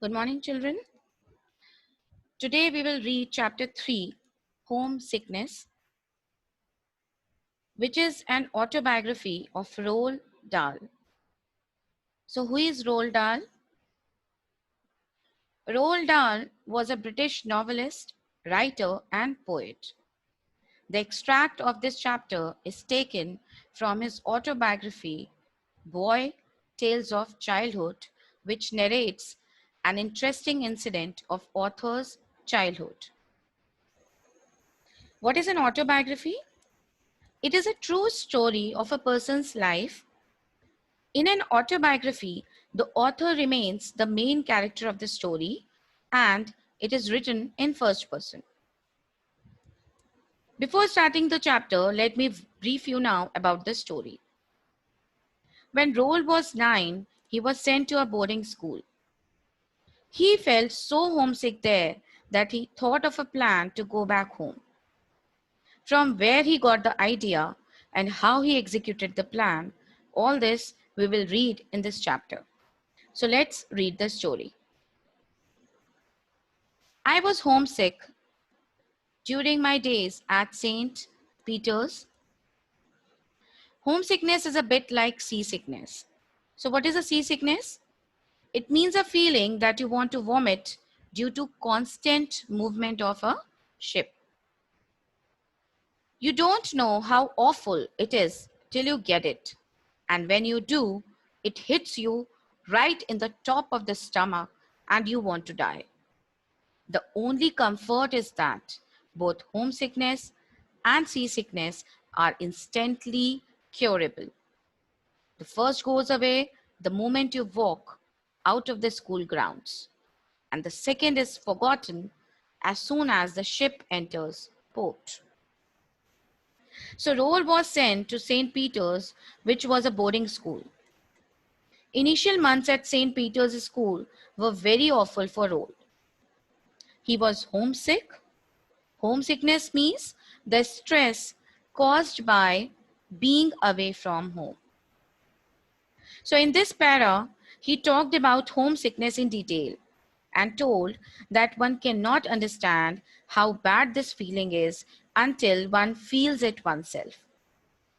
Good morning, children. Today we will read chapter 3, Homesickness, which is an autobiography of Roald Dahl. So, who is Roald Dahl? Roald Dahl was a British novelist, writer, and poet. The extract of this chapter is taken from his autobiography, Boy Tales of Childhood, which narrates an interesting incident of author's childhood. What is an autobiography? It is a true story of a person's life. In an autobiography, the author remains the main character of the story and it is written in first person. Before starting the chapter, let me brief you now about the story. When Roald was 9, he was sent to a boarding school. He felt so homesick there that he thought of a plan to go back home. From where he got the idea and how he executed the plan, all this we will read in this chapter. So let's read the story. I was homesick during my days at St. Peter's. Homesickness is a bit like seasickness. So, what is a seasickness? It means a feeling that you want to vomit due to constant movement of a ship. You don't know how awful it is till you get it. And when you do, it hits you right in the top of the stomach and you want to die. The only comfort is that both homesickness and seasickness are instantly curable. The first goes away the moment you walk out of the school grounds, and the second is forgotten as soon as the ship enters port. So Roald was sent to St. Peter's, which was a boarding school. Initial months at St. Peter's School were very awful for Roald. He was homesick. Homesickness means the stress caused by being away from home. So, in this para, he talked about homesickness in detail and told that one cannot understand how bad this feeling is until one feels it oneself.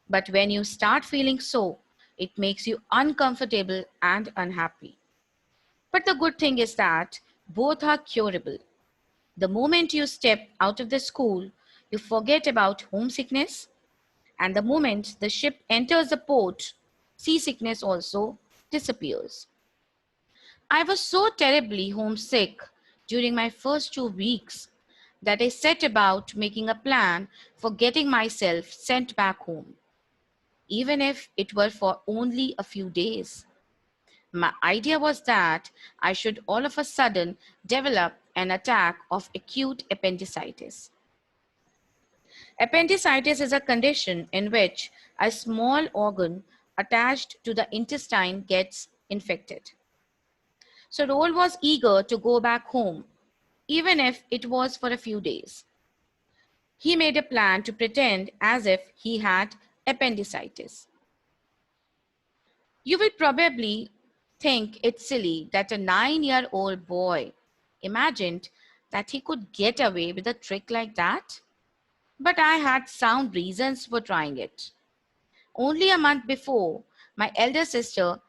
But when you start feeling so, it makes you uncomfortable and unhappy. But the good thing is that both are curable. The moment you step out of the school, you forget about homesickness, and the moment the ship enters the port, seasickness also disappears. I was so terribly homesick during my first 2 weeks that I set about making a plan for getting myself sent back home, even if it were for only a few days. My idea was that I should all of a sudden develop an attack of acute appendicitis. Appendicitis is a condition in which a small organ attached to the intestine gets infected. So Roald was eager to go back home, even if it was for a few days. He made a plan to pretend as if he had appendicitis. You will probably think it's silly that a 9-year-old boy imagined that he could get away with a trick like that. But I had sound reasons for trying it. Only a month before, my elder sister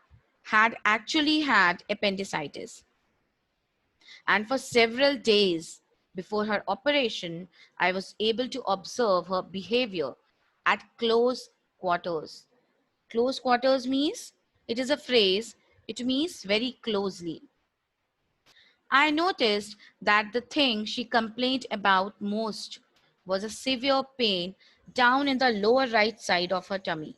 had actually had appendicitis. And for several days before her operation, I was able to observe her behavior at close quarters. Close quarters means it is a phrase, it means very closely. I noticed that the thing she complained about most was a severe pain down in the lower right side of her tummy.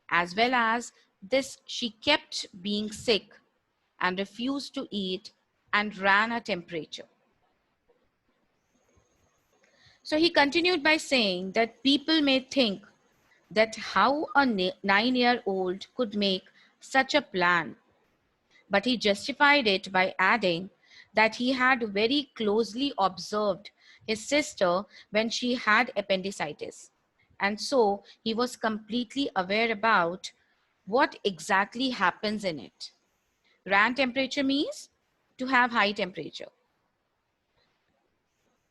As well as this, she kept being sick and refused to eat and ran a temperature. So he continued by saying that people may think that how a 9-year-old could make such a plan, but he justified it by adding that he had very closely observed his sister when she had appendicitis, and so he was completely aware about what exactly happens in it. Ran temperature means to have high temperature.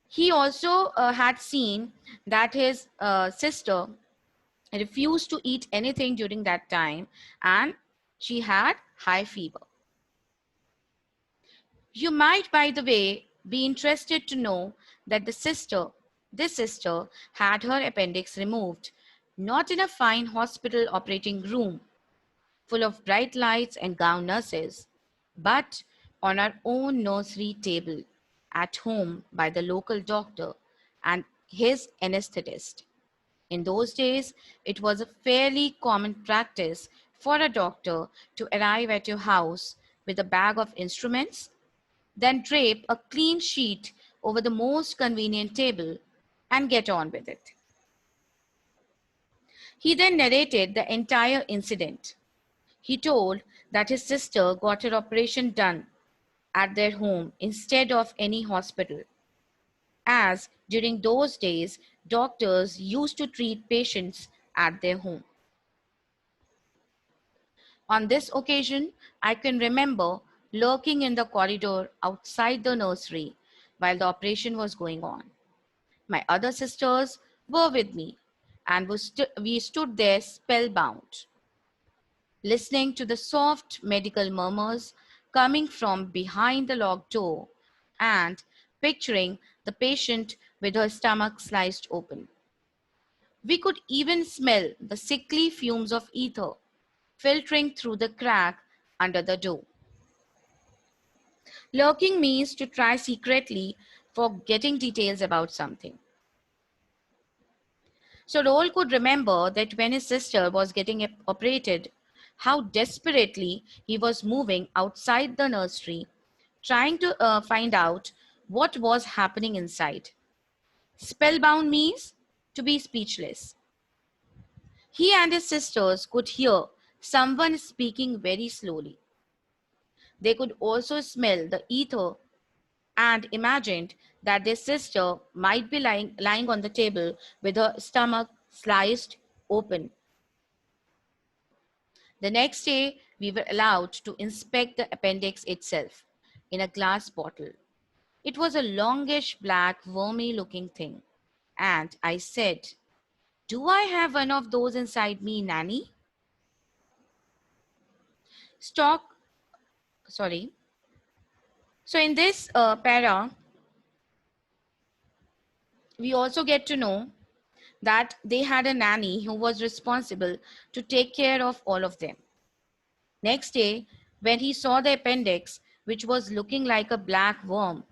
He also had seen that his sister refused to eat anything during that time, and she had high fever. You might, by the way, be interested to know that this sister had her appendix removed, not in a fine hospital operating room full of bright lights and gowned nurses, but on our own nursery table at home by the local doctor and his anesthetist. In those days, it was a fairly common practice for a doctor to arrive at your house with a bag of instruments, then drape a clean sheet over the most convenient table and get on with it. He then narrated the entire incident. He told that his sister got her operation done at their home instead of any hospital, as during those days, doctors used to treat patients at their home. On this occasion, I can remember lurking in the corridor outside the nursery while the operation was going on. My other sisters were with me, and we stood there spellbound, listening to the soft medical murmurs coming from behind the locked door and picturing the patient with her stomach sliced open. We could even smell the sickly fumes of ether filtering through the crack under the door. Lurking means to try secretly for getting details about something. So Roll could remember that when his sister was getting operated, how desperately he was moving outside the nursery, trying to find out what was happening inside. Spellbound means to be speechless. He and his sisters could hear someone speaking very slowly. They could also smell the ether and imagined that their sister might be lying on the table with her stomach sliced open. The next day, we were allowed to inspect the appendix itself in a glass bottle. It was a longish, black, wormy looking thing. And I said, "Do I have one of those inside me, Nanny?" Stock, sorry. So in this para, we also get to know that they had a nanny who was responsible to take care of all of them. Next day, when he saw the appendix, which was looking like a black worm,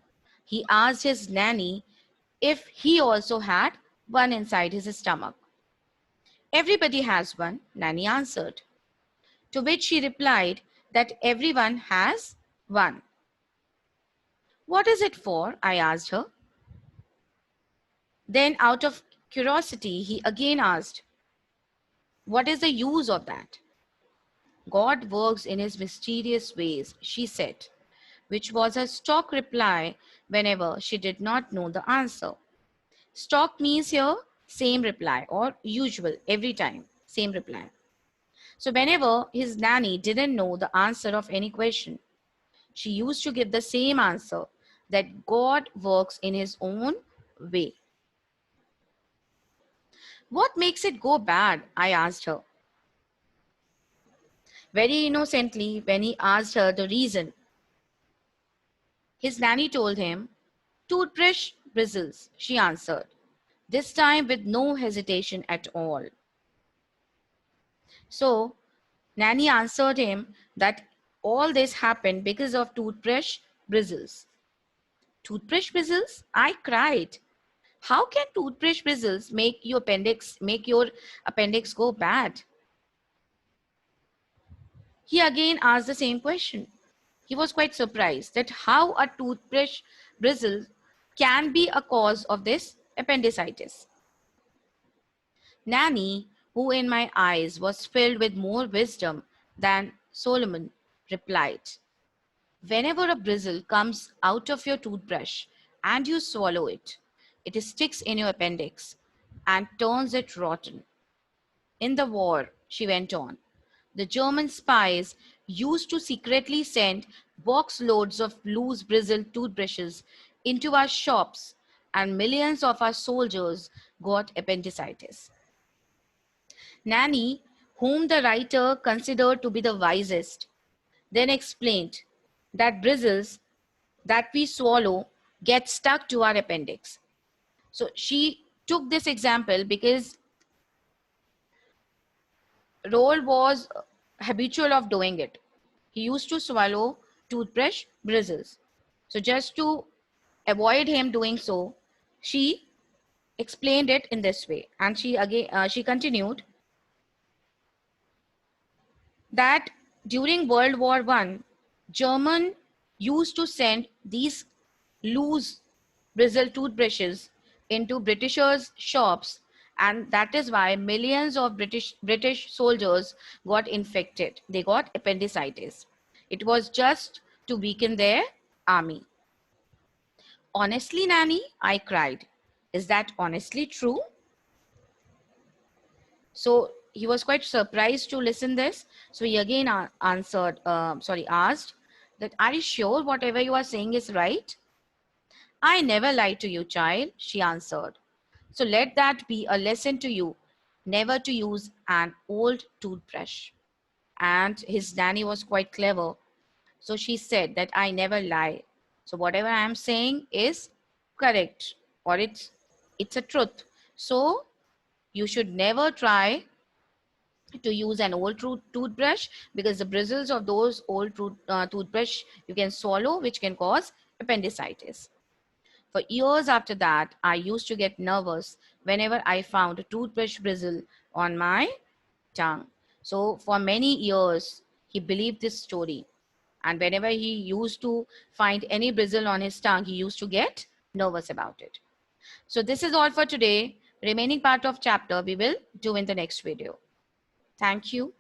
he asked his nanny if he also had one inside his stomach. "Everybody has one," Nanny answered. To which she replied that everyone has one. "What is it for?" I asked her. Then, out of curiosity, he again asked, "What is the use of that?" "God works in his mysterious ways," she said, which was her stock reply whenever she did not know the answer. Stock means here same reply or usual, every time, same reply. So whenever his nanny didn't know the answer of any question, she used to give the same answer, that God works in his own way. "What makes it go bad?" I asked her. Very innocently, when he asked her the reason, his nanny told him, "Toothbrush bristles," she answered, this time with no hesitation at all. So, Nanny answered him that all this happened because of toothbrush bristles. "Toothbrush bristles?" I cried. "How can toothbrush bristles make your appendix go bad?" He again asked the same question. He was quite surprised that how a toothbrush bristle can be a cause of this appendicitis. Nanny, who in my eyes was filled with more wisdom than Solomon, replied, "Whenever a bristle comes out of your toothbrush and you swallow it, it sticks in your appendix and turns it rotten. In the war," she went on, "the German spies used to secretly send box loads of loose bristled toothbrushes into our shops, and millions of our soldiers got appendicitis. Nanny, whom the writer considered to be the wisest, then explained that bristles that we swallow get stuck to our appendix. So she took this example because Roll was habitual of doing it. He used to swallow toothbrush bristles. So just to avoid him doing so, she explained it in this way, and she continued that during World War One, German used to send these loose bristle toothbrushes into Britishers' shops, and that is why millions of British soldiers got infected. They got appendicitis. It was just to weaken their army. Honestly, Nanny, I cried. Is that honestly true? So he was quite surprised to listen this. So he again asked that, are you sure whatever you are saying is right? I never lied to you, child, she answered. So let that be a lesson to you, never to use an old toothbrush. And his nanny was quite clever. So she said that I never lie. So whatever I am saying is correct, or it's a truth. So you should never try to use an old toothbrush, because the bristles of those old toothbrush you can swallow, which can cause appendicitis. For years after that, I used to get nervous whenever I found a toothbrush bristle on my tongue. So for many years, he believed this story. And whenever he used to find any bristle on his tongue, he used to get nervous about it. So this is all for today. Remaining part of chapter we will do in the next video. Thank you.